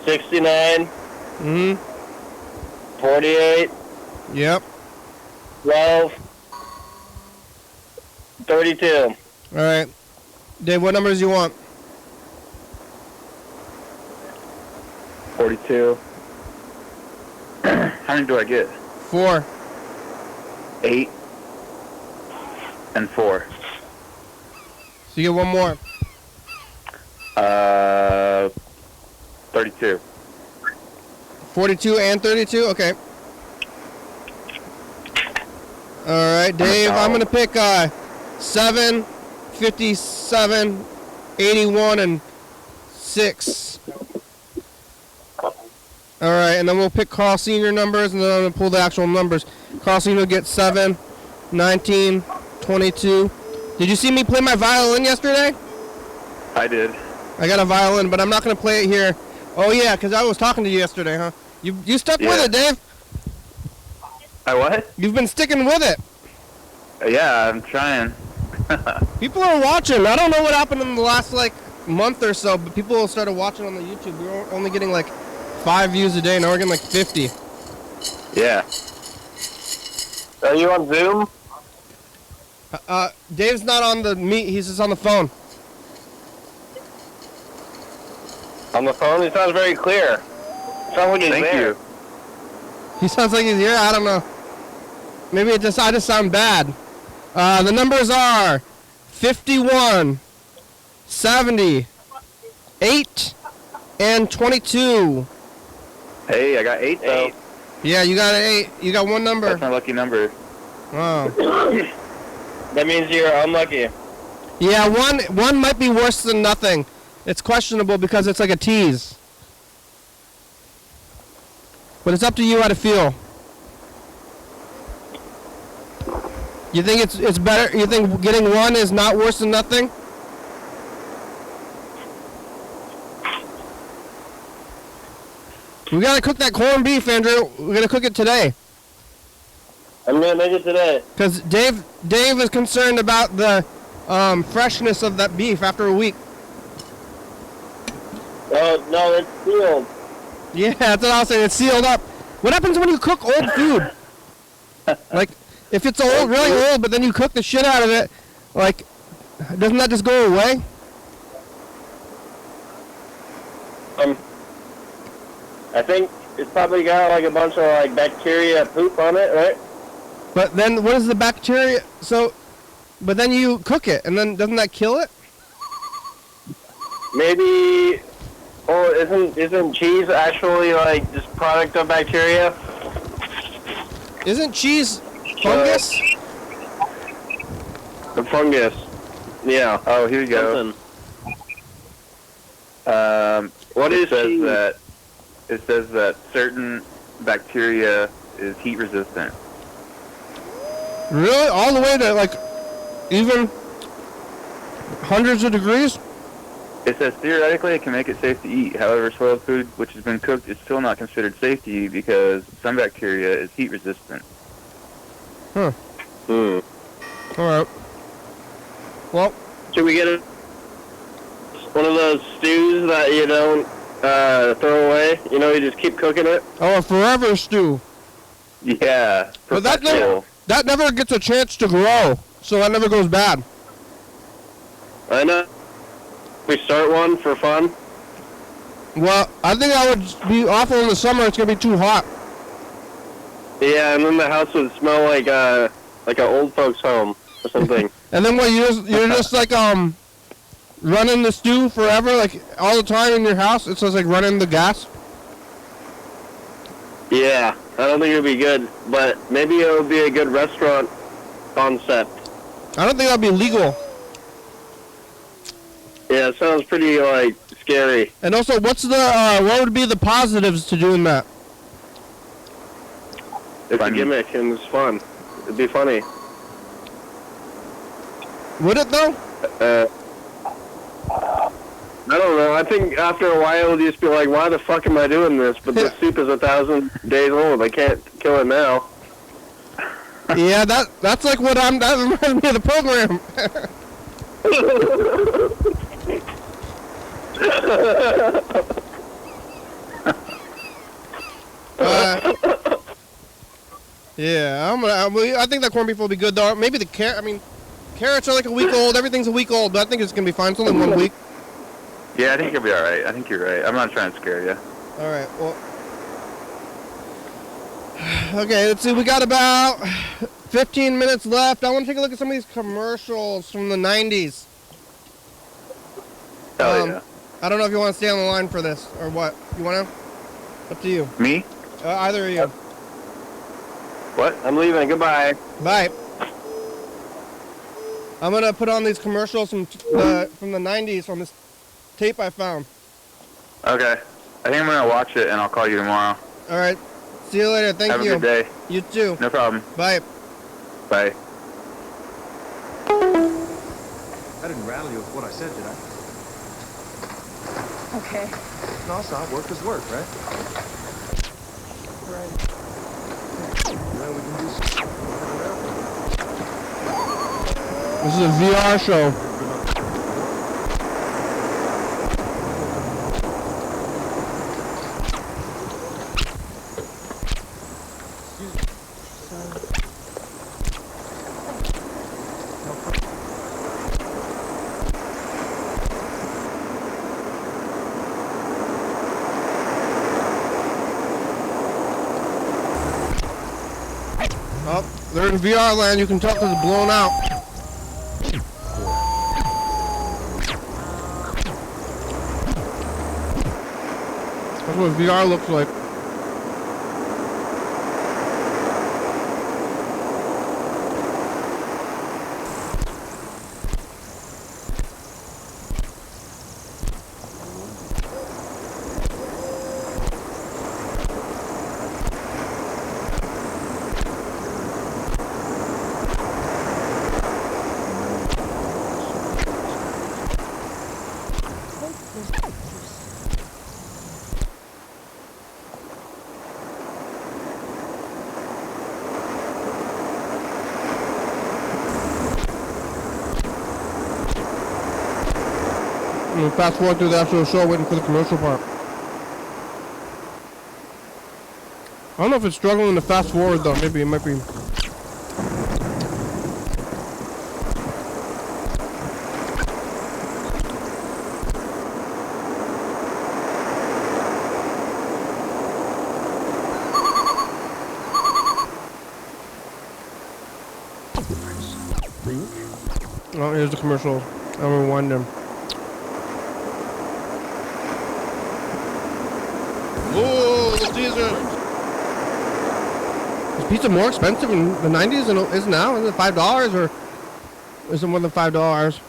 69. 48. Yep. 12. 32. All right. Dave, what numbers you want? 42. How many do I get? 4. 8 and 4. So you get one more. 32. 42 and 32? Okay. All right, Dave, I'm going to pick 7, 57, 81, and 6. All right, and then we'll pick Carl Sr. numbers, and then I'm going to pull the actual numbers. Carl Sr. will get 7, 19, 22. Did you see me play my violin yesterday? I did. I got a violin, but I'm not going to play it here. Oh, yeah, because I was talking to you yesterday, huh? You stuck with it, Dave. I what? You've been sticking with it. Yeah, I'm trying. People are watching. I don't know what happened in the last, month or so, but people started watching on the YouTube. We were only getting, 5 views a day. Now we're getting, 50. Yeah. Are you on Zoom? Dave's not on the meet. He's just on the phone. On the phone? He sounds very clear. Sounds like he's Thank there. you. He sounds like he's here. I don't know. Maybe I just sound bad. The numbers are 51, 70, 8, and 22. Hey, I got 8 though. Yeah, you got an 8. You got one number. That's my lucky number. Wow. That means you're unlucky. Yeah, one might be worse than nothing. It's questionable because it's like a tease. But it's up to you how to feel. You think it's better? You think getting 1 is not worse than nothing? We gotta cook that corned beef, Andrew. We're gonna cook it today. I'm gonna make it today. Cause Dave is concerned about the freshness of that beef after a week. Oh no, it's sealed. Yeah, that's what I was saying. It's sealed up. What happens when you cook old food? If it's old, really old, but then you cook the shit out of it, doesn't that just go away? I think it's probably got a bunch of bacteria poop on it, right? But then what is the bacteria? But then you cook it, and then doesn't that kill it? Maybe Oh, isn't cheese actually like just product of bacteria? Isn't cheese fungus? The fungus. Yeah. Oh, here we go. What it is says cheese? that it says that certain bacteria is heat resistant. Really? All the way to like even hundreds of degrees? It says theoretically it can make it safe to eat. However, soiled food which has been cooked is still not considered safe to eat because some bacteria is heat resistant. Huh. Hmm. Alright. Well, Should we get one of those stews that you don't throw away? You know, you just keep cooking it? oh, a forever stew. Yeah. But that perpetual. never gets a chance to grow, so that never goes bad. I know. We start one for fun? Well, I think that would be awful in the summer. It's gonna be too hot. Yeah, and then the house would smell like an old folks' home or something. And then what? You're just like running the stew forever, like all the time in your house. It's just like running the gas. Yeah, I don't think it would be good, but maybe it would be a good restaurant concept. I don't think that'd be legal. Yeah, it sounds pretty like scary. And also, what would be the positives to doing that? It's a gimmick and it's fun. It'd be funny. Would it though? I don't know. I think after a while it'll just be like, why the fuck am I doing this? But the soup is 1,000 days old. I can't kill it now. Yeah, that's like that reminds me of the program. Yeah, I think that corned beef will be good though. Maybe the carrots are like a week old. Everything's a week old, but I think it's gonna be fine. It's only 1 week. Yeah, I think you'll be all right. I think you're right. I'm not trying to scare you. All right. Well. Okay, let's see. We got about 15 minutes left. I want to take a look at some of these commercials from the 90s. Hell yeah. I don't know if you want to stay on the line for this or what. You want to? Up to you. Me? Either of you. What? I'm leaving. Goodbye. Bye. I'm gonna put on these commercials from the 90s from this tape I found. Okay. I think I'm gonna watch it and I'll call you tomorrow. All right. See you later. Thank you. Have a good day. You too. No problem. Bye. Bye. I didn't rattle you with what I said, did I? Okay. No, it's not. Work is work, right? Right. Well, we can do some. This is a VR show. Oh, they're in VR land. You can tell because it's blown out. That's what VR looks like. We'll fast forward through the actual show waiting for the commercial part. I don't know if it's struggling to fast forward though. Maybe it might be. Oh, here's the commercial. I'm gonna rewind them. Is pizza more expensive in the 90s than it is now? Is it $5 or is it more than $5?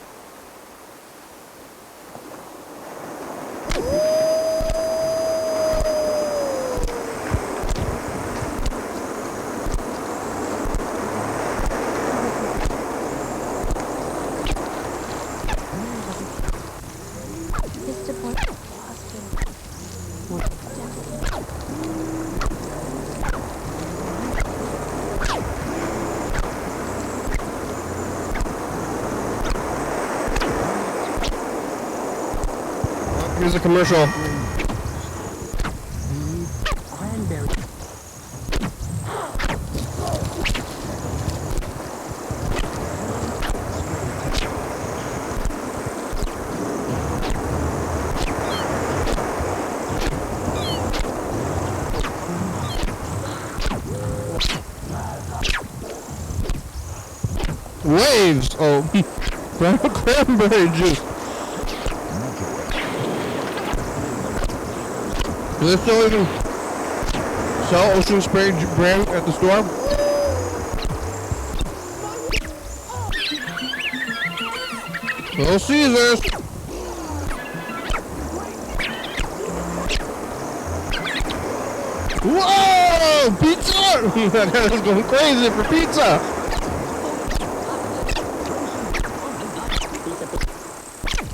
Here's a commercial. Waves. Oh, brown cranberry juice. Do they still even sell Ocean Spray brand at the store? Little Caesars. Whoa! Pizza! That guy's going crazy for pizza.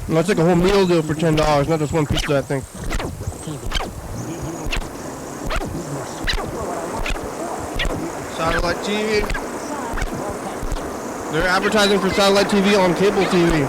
Let's take a whole meal deal for $10, not just one pizza, I think. Satellite TV. They're advertising for satellite TV on cable TV.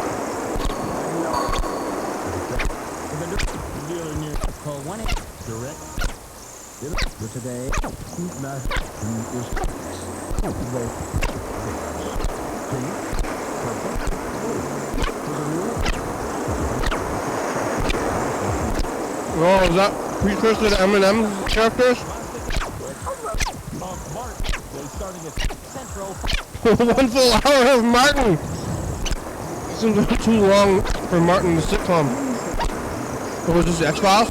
Oh, is that precursor to M&M characters? One full hour of Martin. Seems like too long for Martin the sitcom. Or was this the X-Files?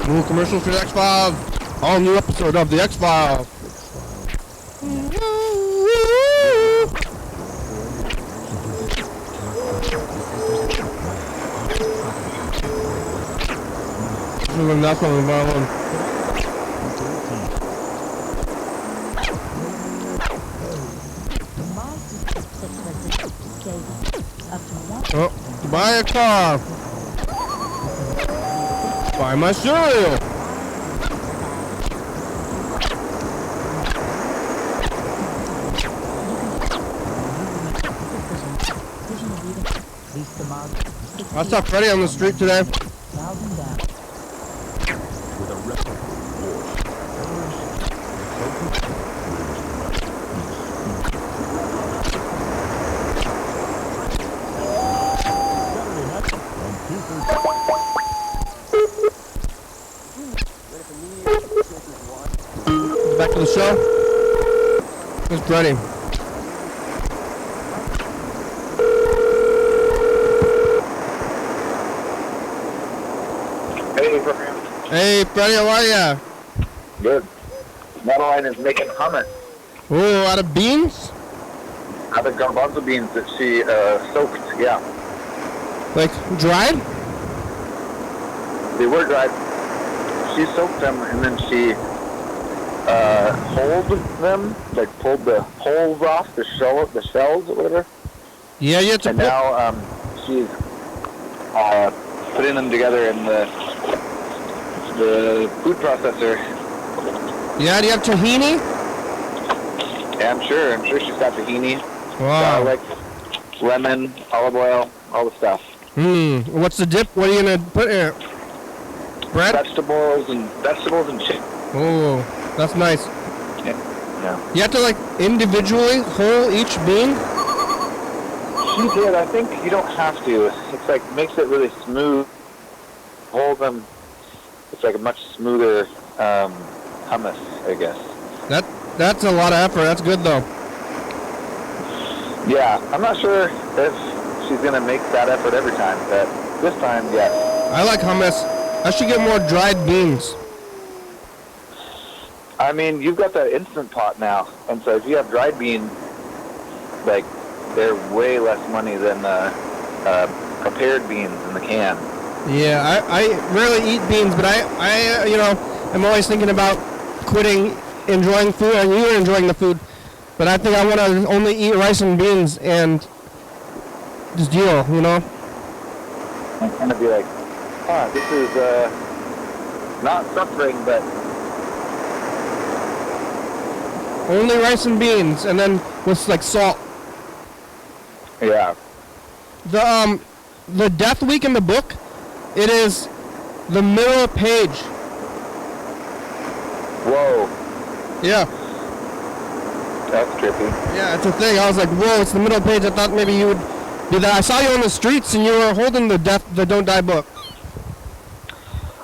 New commercials for the X-Files. All new episode of the X-Files. That's on the violin. Oh, buy a car. Buy my cereal. I saw Freddie on the street today. Back to the show. It's Freddie. Hey, Freddie, how are ya? Good. Madeline is making hummus Oh, out of beans? out of garbanzo beans that she soaked. Yeah, Like dried? they were dried. She soaked them and then she hulled them, like pulled the hulls off, the shells or whatever. Yeah, you have to And put... now she's putting them together in the food processor. Yeah, do you have tahini? Yeah, I'm sure she's got tahini, Wow. garlic, lemon, olive oil, all the stuff. What's the dip? What are you gonna put in it? Bread? Vegetables and chicken. Oh, that's nice. Yeah. You have to like individually hull each bean? She did. I think you don't have to. It's like makes it really smooth. Hold them. It's like a much smoother hummus, I guess. That's a lot of effort. That's good though. Yeah, I'm not sure if she's gonna make that effort every time, but this time, yes. I like hummus. I should get more dried beans. I mean, you've got that Instant Pot now, and so if you have dried beans, like, they're way less money than prepared beans in the can. Yeah, I rarely eat beans, but I you know, I'm always thinking about quitting enjoying food, and you're enjoying the food. But I think I want to only eat rice and beans and just deal, you know? And kind of be like, this is not suffering, but Only rice and beans, and then with like salt. yeah. The death week in the book, it is the middle page. Whoa, Yeah. that's trippy. Yeah, it's a thing. I was like, whoa, it's the middle page. I thought maybe you would do that. I saw you on the streets and you were holding the Don't Die book.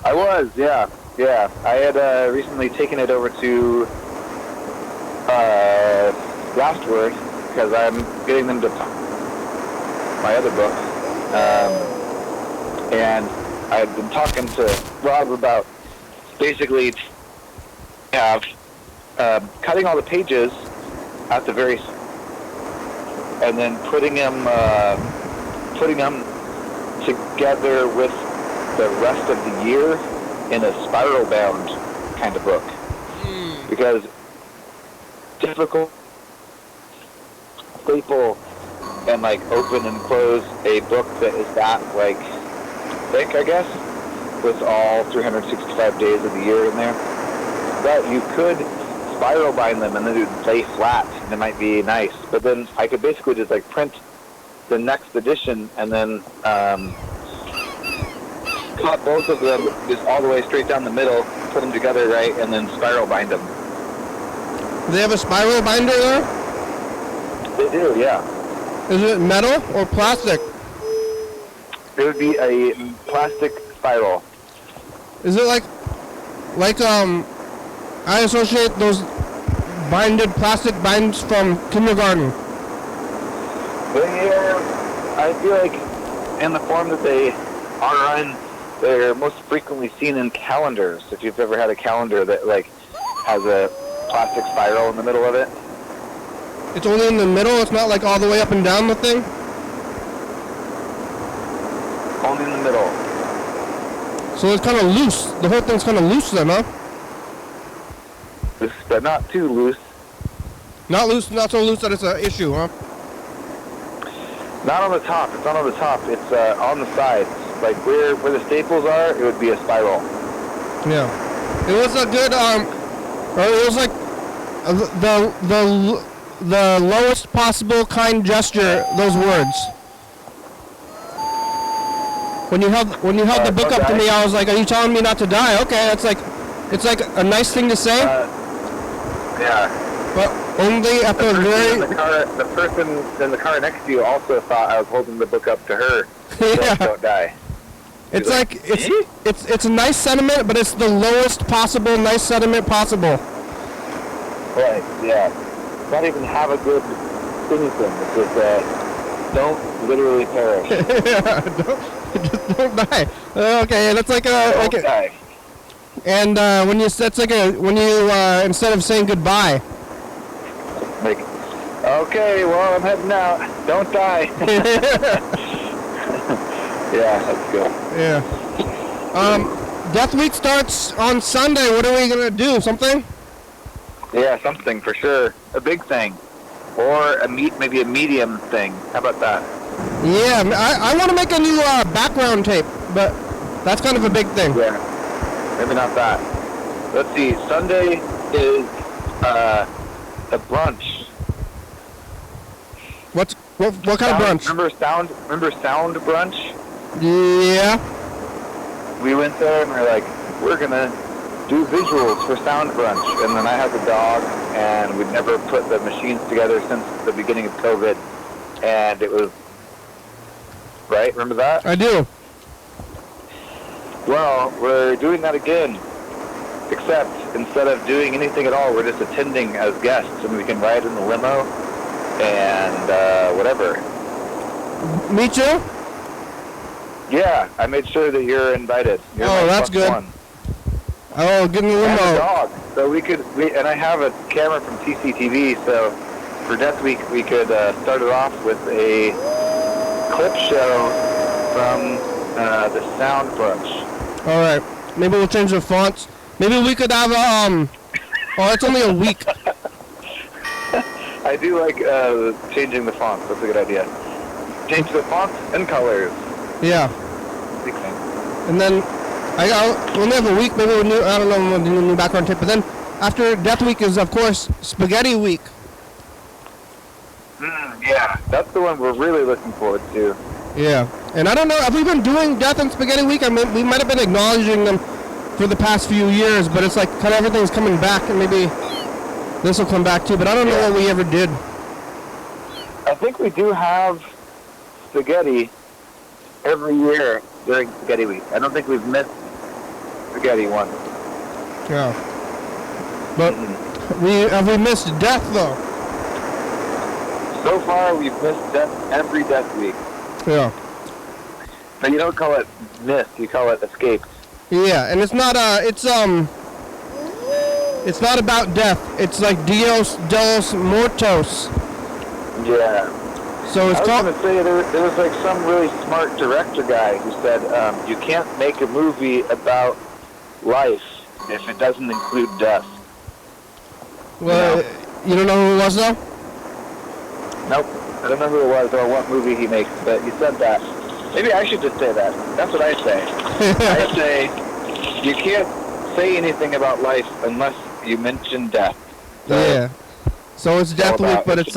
I was, yeah. I had recently taken it over to Last Word because I'm getting them to my other book. And I've been talking to Rob about basically cutting all the pages at the very and then putting them together with the rest of the year in a spiral bound kind of book. Because typical staple and like open and close a book that is that like thick, I guess, with all 365 days of the year in there. But you could spiral bind them and then it would lay flat and it might be nice. But then I could basically just like print the next edition and then cut both of them just all the way straight down the middle, put them together right, and then spiral bind them. Do they have a spiral binder there? They do, yeah. Is it metal or plastic? It would be a plastic spiral. Is it like I associate those binded plastic binds from kindergarten. I feel like in the form that they are in, they're most frequently seen in calendars. If you've ever had a calendar that like has a plastic spiral in the middle of it. It's only in the middle? It's not like all the way up and down the thing? Only in the middle. So it's kind of loose. The whole thing's kind of loose then, huh? Loose, but not too loose. Not loose, not so loose that it's an issue, huh? Not on the top. It's not on the top. It's on the sides. Like where the staples are, it would be a spiral. Yeah. It was a good, or it was like the lowest possible kind gesture, those words. When you held the book up to me, I was like, are you telling me not to die? Okay, it's like a nice thing to say. Yeah. But only at the very... The person in the car next to you also thought I was holding the book up to her. Yeah. Don't die. It's like, it's a nice sentiment, but it's the lowest possible nice sentiment possible. Right, yeah. Not even have a good anything. It's just, don't literally perish. Yeah, just don't die. Okay, that's like a... Don't die. And when you instead of saying goodbye. Like, okay, well, I'm heading out. Don't die. Yeah, that's good. Yeah. Death Week starts on Sunday. What are we gonna do? Something? Yeah, something for sure. A big thing, or maybe a medium thing. How about that? Yeah, I want to make a new background tape, but that's kind of a big thing. Yeah, maybe not that. Let's see. Sunday is a brunch. What kind of brunch? Remember sound brunch? Yeah. We went there and we're like, we're gonna do visuals for sound brunch. And then I have a dog, and we'd never put the machines together since the beginning of COVID. And it was, right? Remember that? I do. Well, we're doing that again. Except instead of doing anything at all, we're just attending as guests, and we can ride in the limo and whatever. Me too? Yeah, I made sure that you're invited. You're my that's plus good. one. Oh, get in the And limo. a dog. So and I have a camera from TCTV, so for Death Week we could start it off with a clip show from the Sound Bunch. All right. Maybe we'll change the fonts. Maybe we could have oh, it's only a week. I do like changing the fonts. That's a good idea. Change the fonts and colors. Yeah. Big thing. And then we'll only have a week. Maybe I don't know. We'll do a new background tape. But then after Death Week is of course Spaghetti Week. Yeah, that's the one we're really looking forward to. Yeah. And I don't know. Have we been doing Death and Spaghetti Week? I mean, we might have been acknowledging them for the past few years, but it's like kind of everything's coming back, and maybe this will come back too. But I don't know what we ever did. I think we do have spaghetti every year during Spaghetti Week. I don't think we've missed spaghetti once. Yeah. But we missed Death though. So far, we've missed Death every Death Week. Yeah. But you don't call it missed, you call it escaped. Yeah, and it's not about death. It's like Dios de Muertos. Yeah. So it's I was called. going to say there was like some really smart director guy who said you can't make a movie about life if it doesn't include death. Well, you don't know who it was though? Nope. I don't know who it was or what movie he makes, but he said that. Maybe I should just say that. That's what I say. I say you can't say anything about life unless you mention death. So Yeah. So it's Death Week, but it's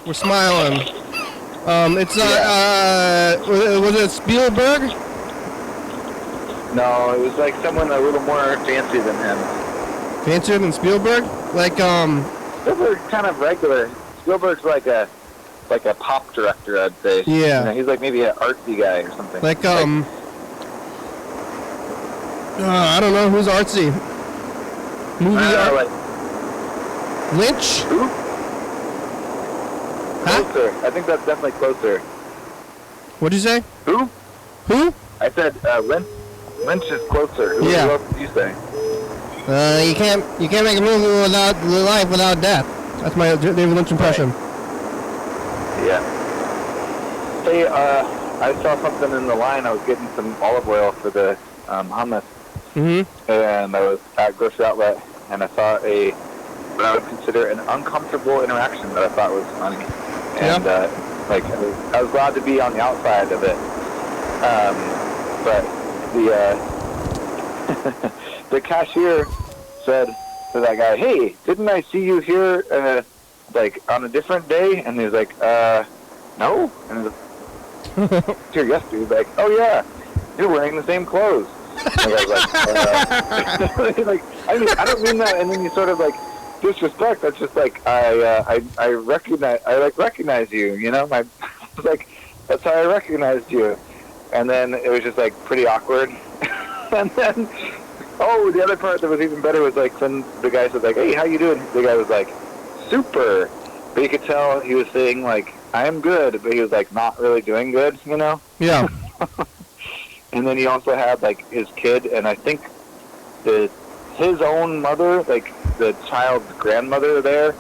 we're smiling. It's was it Spielberg? No, it was like someone a little more fancy than him. Fancier than Spielberg? Like Spielberg's kind of regular. Spielberg's like a pop director, I'd say. Yeah. You know, he's like maybe an artsy guy or something. Like I don't know who's artsy. Movie art. like Lynch? who? Huh? Closer. I think that's definitely closer. What'd you say? Who? Who? I said Lynch. Lynch is closer. Who Yeah. else did you say? You can't make a movie without life without death. That's my David Lynch impression. Yeah. Hey, I saw something in the line. I was getting some olive oil for the hummus, Mm-hmm. and I was at grocery outlet, and I saw what I would consider an uncomfortable interaction that I thought was funny, and I was glad to be on the outside of it. But the cashier said to that guy, "Hey, didn't I see you here like on a different day?" And he was like, "No." And he was like, "Here yesterday." He was like, "Oh yeah, you're wearing the same clothes." And I was like, I don't mean that. And then you sort of like disrespect. That's just like I recognize you. You know, like that's how I recognized you. And then it was just like pretty awkward. And then the other part that was even better was like when the guy said like, "Hey, how you doing?" The guy was like, "Super," but you could tell he was saying like, "I am good," but he was like not really doing good. You know? Yeah. And then he also had like his kid, and I think his own mother, like the child's grandmother, there,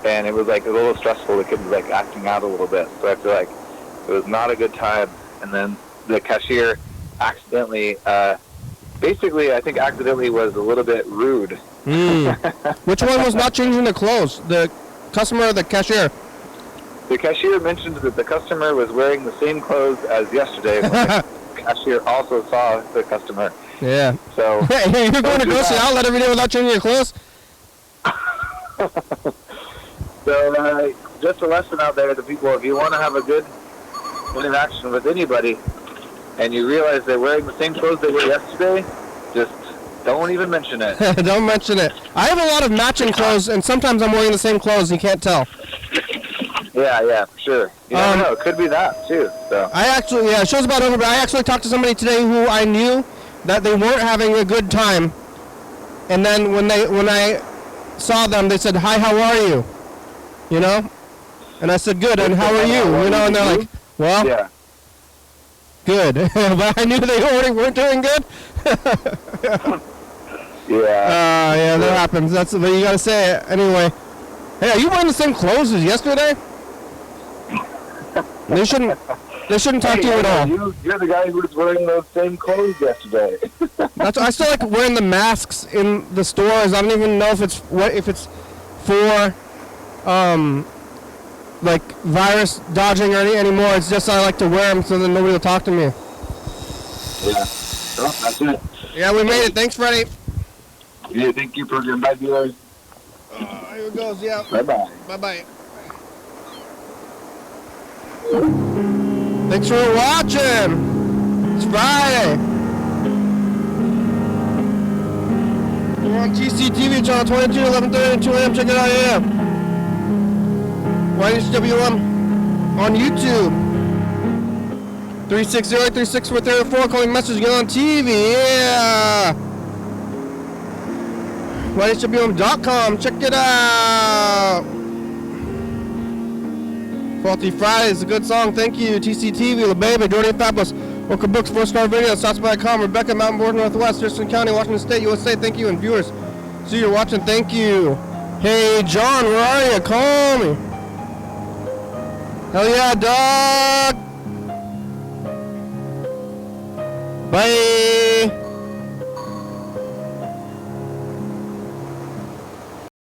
and it was like a little stressful. The kid was like acting out a little bit, so I feel like it was not a good time. And then the cashier accidentally, I think accidentally was a little bit rude. Which one was not changing the clothes? The customer or the cashier? The cashier mentioned that the customer was wearing the same clothes as yesterday. The cashier also saw the customer. Yeah. So hey, you're going to grocery outlet every day without changing your clothes? So just a lesson out there to people: if you want to have a good interaction with anybody, and you realize they're wearing the same clothes they wore yesterday, just don't even mention it. Don't mention it. I have a lot of matching clothes, and sometimes I'm wearing the same clothes, and you can't tell. Yeah, for sure. You never know. It could be that, too. So. Show's about over, but I actually talked to somebody today who I knew that they weren't having a good time. And then when I saw them, they said, "Hi, how are you?" You know? And I said, "Good, and how are you?" You know, and they're like, "Well, yeah. Good." But I knew they already weren't doing good. Yeah. Yeah, that happens. But you gotta say it anyway. Hey, are you wearing the same clothes as yesterday? They shouldn't talk to you at all. You're the guy who was wearing those same clothes yesterday. I still like wearing the masks in the stores. I don't even know if it's for like virus dodging or anymore. It's just I like to wear them so that nobody will talk to me. Yeah. Well, that's it. Yeah, we made it. Thanks, Freddie. Yeah, thank you for your bye, dealer. Here it goes. Yeah. Bye-bye. Bye-bye. Thanks for watching. It's Friday. We're on TCTV channel 22, 11:30, 2 a.m. Check it out, yeah. YDHWM on YouTube. 360-364-34. Calling message. Get on TV, yeah. YDHWM.com. Check it out. Faulty Friday is a good song. Thank you. TCTV, La Baby, Jordan Fabulous, Orca Books, 4-Star Video, Southby.com, Rebecca, Mountain Board, Northwest, Thurston County, Washington State, USA. Thank you. And viewers, see you're watching. Thank you. Hey, John, where are you? Call me. Hell yeah, dog. Bye.